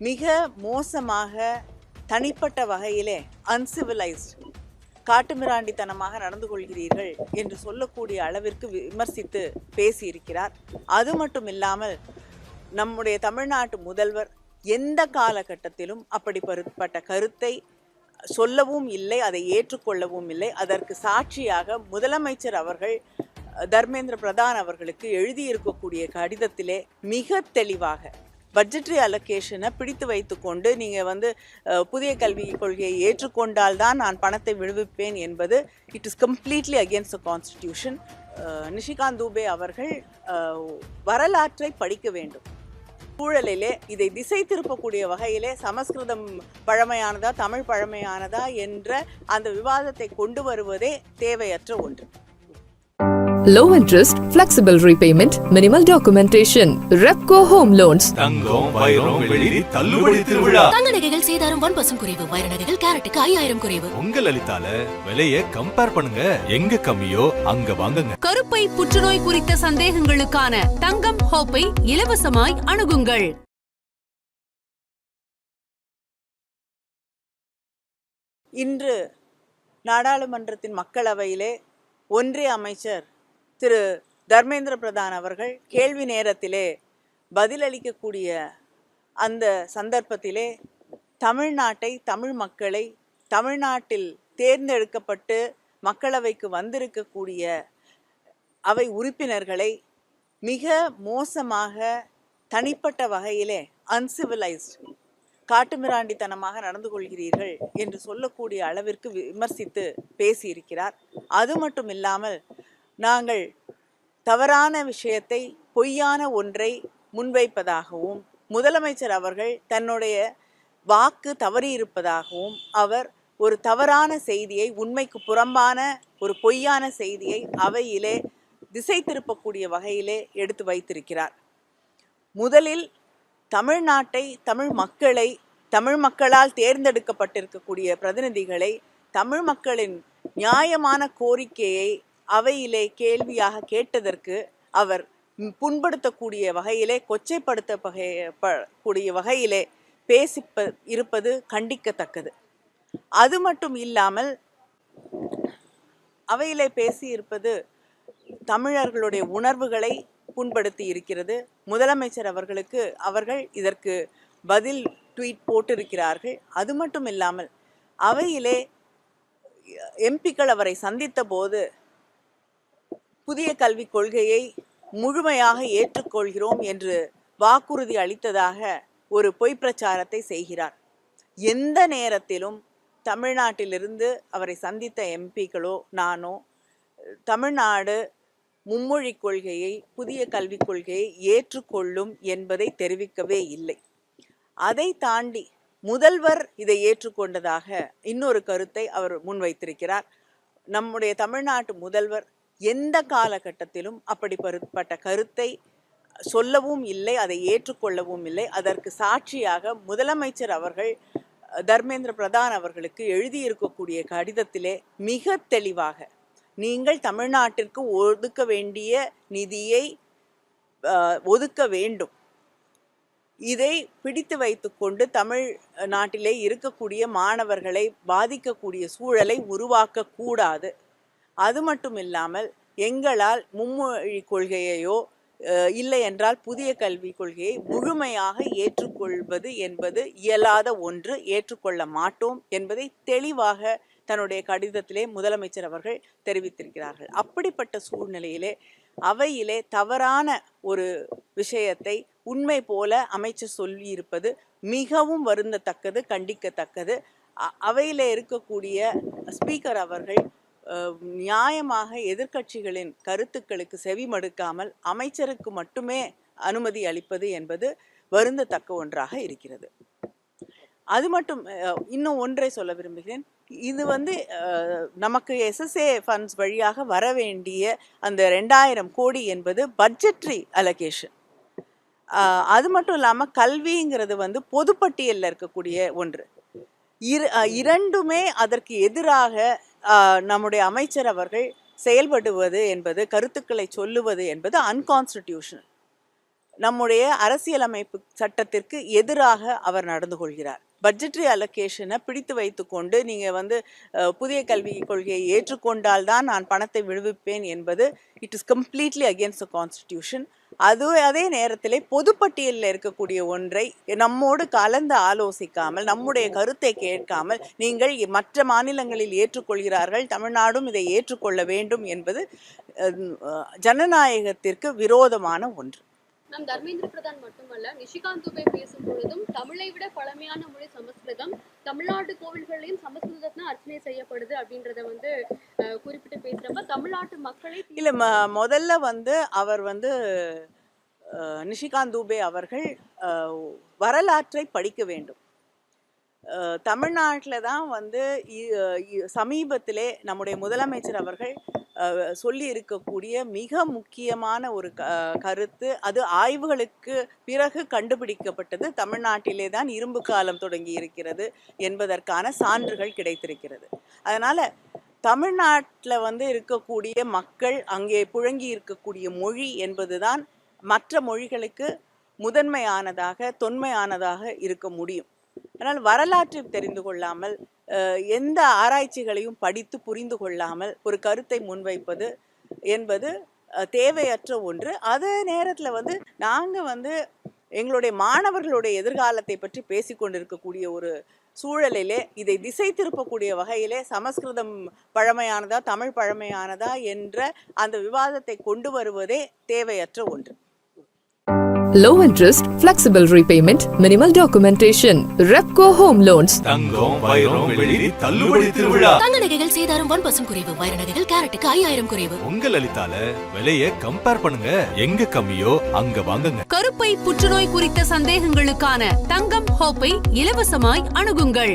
மிக மோசமாக தனிப்பட்ட வகையிலே அன்சிவிலைஸ்ட் காட்டுமிராண்டித்தனமாக நடந்து கொள்கிறீர்கள் என்று சொல்லக்கூடிய அளவிற்கு விமர்சித்து பேசியிருக்கிறார். அது மட்டும் இல்லாமல் நம்முடைய தமிழ்நாட்டு முதல்வர் எந்த காலகட்டத்திலும் அப்படிப்பட்ட கருத்தை சொல்லவும் இல்லை, அதை ஏற்றுக்கொள்ளவும் இல்லை. அதற்கு சாட்சியாக முதலமைச்சர் அவர்கள் தர்மேந்திர பிரதான் அவர்களுக்கு எழுதியிருக்கக்கூடிய கடிதத்திலே மிக தெளிவாக பட்ஜெட்ரி அலோகேஷனை பிடித்து வைத்து கொண்டு நீங்கள் புதிய கல்விக் கொள்கையை ஏற்றுக்கொண்டால் தான் நான் பணத்தை விடுவிப்பேன் என்பது it is completely against the constitution. Nishikant Dubey அவர்கள் வரலாற்றை படிக்க வேண்டும். சூழலிலே இதை திசை திருப்பக்கூடிய வகையிலே சமஸ்கிருதம் பழமையானதா தமிழ் பழமையானதா என்ற அந்த விவாதத்தை கொண்டு வருவதே தேவையற்ற ஒன்று. Low interest, flexible repayment, minimal documentation. Repco Home Loans. தங்கம், வைரம், வெள்ளி தள்ளுபடி திருவிழா. தங்க நகைகள் சேதாரம் 1% குறைவு. வைர நகைகள் கேரட்டுக்கு 5000 குறைவு. உங்க லலிதால விலையை கம்பேர் பண்ணுங்க. எங்க கம்மியோ அங்க வாங்குங்க. கருப்பை புற்றுநோய் குறித்த சந்தேகங்களுக்கான தங்கம் ஹோப்பை இலவசமாய் அணுகுங்கள். இன்று நாடாளுமன்றத்தின் மக்களவையிலே ஒன்றிய அமைச்சர் திரு தர்மேந்திர பிரதான் அவர்கள் கேள்வி நேரத்திலே பதிலளிக்கக்கூடிய அந்த சந்தர்ப்பத்திலே தமிழ்நாட்டை, தமிழ் மக்களை, தமிழ்நாட்டில் தேர்ந்தெடுக்கப்பட்டு மக்களவைக்கு வந்திருக்கக்கூடிய அவை உறுப்பினர்களை மிக மோசமாக தனிப்பட்ட வகையிலே அன்சிவிலைஸ்ட் காட்டுமிராண்டித்தனமாக நடந்து கொள்கிறீர்கள் என்று சொல்லக்கூடிய அளவிற்கு விமர்சித்து பேசியிருக்கிறார். அது மட்டும் இல்லாமல் நாங்கள் தவறான விஷயத்தை, பொய்யான ஒன்றை முன்வைப்பதாகவும், முதலமைச்சர் அவர்கள் தன்னுடைய வாக்கு தவறியிருப்பதாகவும், அவர் ஒரு தவறான செய்தியை, உண்மைக்கு புறம்பான ஒரு பொய்யான செய்தியை அவையிலே திசை திருப்பக்கூடிய வகையிலே எடுத்து வைத்திருக்கிறார். முதலில் தமிழ்நாட்டை, தமிழ் மக்களை, தமிழ் மக்களால் தேர்ந்தெடுக்கப்பட்டிருக்கக்கூடிய பிரதிநிதிகளை, தமிழ் மக்களின் நியாயமான கோரிக்கையை அவையிலே கேள்வியாக கேட்டதற்கு அவர் புண்படுத்தக்கூடிய வகையிலே, கொச்சைப்படுத்தக்கூடிய வகையிலே இருப்பது கண்டிக்கத்தக்கது. அது மட்டும் இல்லாமல் அவையிலே பேசியிருப்பது தமிழர்களுடைய உணர்வுகளை புண்படுத்தி இருக்கிறது. முதலமைச்சர் அவர்கள் இதற்கு பதில் ட்வீட் போட்டிருக்கிறார்கள். அது மட்டும் இல்லாமல் அவையிலே எம்பிக்கள் அவரை சந்தித்த போது புதிய கல்விக் கொள்கையை முழுமையாக ஏற்றுக்கொள்கிறோம் என்று வாக்குறுதி அளித்ததாக ஒரு பொய் பிரச்சாரத்தை செய்கிறார். எந்த நேரத்திலும் தமிழ்நாட்டிலிருந்து அவரை சந்தித்த எம்பிக்களோ நானோ தமிழ்நாடு மும்மொழி கொள்கையை, புதிய கல்விக் கொள்கையை ஏற்றுக்கொள்ளும் என்பதை தெரிவிக்கவே இல்லை. அதை தாண்டி முதல்வர் இதை ஏற்றுக்கொண்டதாக இன்னொரு கருத்தை அவர் முன்வைத்திருக்கிறார். நம்முடைய தமிழ்நாட்டு முதல்வர் எந்த காலகட்டத்திலும் அப்படிப்பட்ட கருத்தை சொல்லவும் இல்லை, அதை ஏற்றுக்கொள்ளவும் இல்லை. அதற்கு சாட்சியாக முதலமைச்சர் அவர்கள் தர்மேந்திர பிரதான் அவர்களுக்கு எழுதியிருக்கக்கூடிய கடிதத்திலே மிக தெளிவாக நீங்கள் தமிழ்நாட்டிற்கு ஒதுக்க வேண்டிய நிதியை ஒதுக்க வேண்டும், இதை பிடித்து வைத்துக்கொண்டு தமிழ்நாட்டிலே இருக்கக்கூடிய மாணவர்களை பாதிக்கக்கூடிய சூழலை உருவாக்கக்கூடாது. அது மட்டும் இல்லாமல் எங்களால் மும்மொழி கொள்கையையோ இல்லை என்றால் புதிய கல்விக் கொள்கையை முழுமையாக ஏற்றுக்கொள்வது என்பது இயலாத ஒன்று, ஏற்றுக்கொள்ள மாட்டோம் என்பதை தெளிவாக தன்னுடைய கடிதத்திலே முதலமைச்சர் அவர்கள் தெரிவித்திருக்கிறார்கள். அப்படிப்பட்ட சூழ்நிலையிலே அவையிலே தவறான ஒரு விஷயத்தை உண்மை போல அமைச்சர் சொல்லியிருப்பது மிகவும் வருந்தத்தக்கது, கண்டிக்கத்தக்கது. அவையிலே இருக்கக்கூடிய ஸ்பீக்கர் அவர்கள் நியாயமாக எதிர்க்கட்சிகளின் கருத்துக்களுக்கு செவிமடுக்காமல் அமைச்சருக்கு மட்டுமே அனுமதி அளிப்பது என்பது வருந்தத்தக்க ஒன்றாக இருக்கிறது. அது மட்டும் இன்னும் ஒன்றை சொல்ல விரும்புகிறேன். இது நமக்கு SSA ஃபண்ட்ஸ் வழியாக வர வேண்டிய அந்த 2000 கோடி என்பது பட்ஜெட்ரி அலோகேஷன். அது மட்டும் இல்லாமல் கல்விங்கிறது பொதுப்பட்டியலில் இருக்கக்கூடிய ஒன்று. இரண்டுமே அதற்கு எதிராக நம்முடைய அமைச்சர் அவர்கள் செயல்படுவது என்பது, கருத்துக்களை சொல்லுவது என்பது அன்கான்ஸ்டிடியூஷனல். நம்முடைய அரசியலமைப்பு சட்டத்திற்கு எதிராக அவர் நடந்து கொள்கிறார். பட்ஜெட்டரி அலோகேஷனை பிடித்து வைத்துக்கொண்டு நீங்கள் புதிய கல்விக் கொள்கையை ஏற்றுக்கொண்டால் தான் நான் பணத்தை விடுவிப்பேன் என்பது it is completely against the constitution. அதே நேரத்தில் பொதுப்பட்டியலில் இருக்கக்கூடிய ஒன்றை நம்மோடு கலந்து ஆலோசிக்காமல், நம்முடைய கருத்தை கேட்காமல் நீங்கள் மற்ற மாநிலங்களில் ஏற்றுக்கொள்கிறார்கள், தமிழ்நாடும் இதை ஏற்றுக்கொள்ள வேண்டும் என்பது ஜனநாயகத்திற்கு விரோதமான ஒன்று. நம் தர்மேந்திர பிரதான் மட்டுமல்ல, நிஷிகாந்த் துபே பேசும் பொழுதும் தமிழை விட பழமையான மொழி சமஸ்கிருதம், தமிழ்நாட்டு கோவில்களையும் சமஸ்கிருதத்துல அர்ச்சனை செய்யப்படுது அப்படின்றத குறிப்பிட்டு பேசுறப்ப தமிழ்நாட்டு மக்களை இல்ல முதல்ல அவர் நிஷிகாந்த் துபே அவர்கள் வரலாற்றை படிக்க வேண்டும். தமிழ்நாட்டில் தான் சமீபத்திலே நம்முடைய முதலமைச்சர் அவர்கள் சொல்லி இருக்கக்கூடிய மிக முக்கியமான ஒரு கருத்து, அது ஆய்வுகளுக்கு பிறகு கண்டுபிடிக்கப்பட்டது. தமிழ்நாட்டிலே தான் இரும்பு காலம் தொடங்கி இருக்கிறது என்பதற்கான சான்றுகள் கிடைத்திருக்கிறது. அதனால் தமிழ்நாட்டில் இருக்கக்கூடிய மக்கள், அங்கே புழங்கி இருக்கக்கூடிய மொழி என்பதுதான் மற்ற மொழிகளுக்கு முதன்மையானதாக தொன்மையானதாக இருக்க முடியும். அதனால் வரலாற்றை தெரிந்து கொள்ளாமல், எந்த ஆராய்ச்சிகளையும் படித்து புரிந்து கொள்ளாமல் ஒரு கருத்தை முன்வைப்பது என்பது தேவையற்ற ஒன்று. அதே நேரத்தில் நாங்கள் எங்களுடைய மாணவர்களுடைய எதிர்காலத்தை பற்றி பேசிக்கொண்டிருக்கக்கூடிய ஒரு சூழலிலே இதை திசை திருப்பக்கூடிய வகையிலே சமஸ்கிருதம் பழமையானதா தமிழ் பழமையானதா என்ற அந்த விவாதத்தை கொண்டு வருவதே தேவையற்ற ஒன்று. Low interest, flexible repayment, minimal documentation. Repco Home Loans. தங்கம், வைரம், வெள்ளி தள்ளுபடி திருவிழா. தங்க நகைகள் சேதாரம் 1% குறைவு, வைர நகைகள் கேரட்டுக்கு 5000 குறைவு. உங்க லலிதால விலையை கம்பேர் பண்ணுங்க, எங்க கம்மியோ அங்க வாங்குங்க. கருப்பை புற்றுநோய் குறித்த சந்தேகங்களுக்கான தங்கம் ஹோப்பை இலவசமாய் அணுகுங்கள்.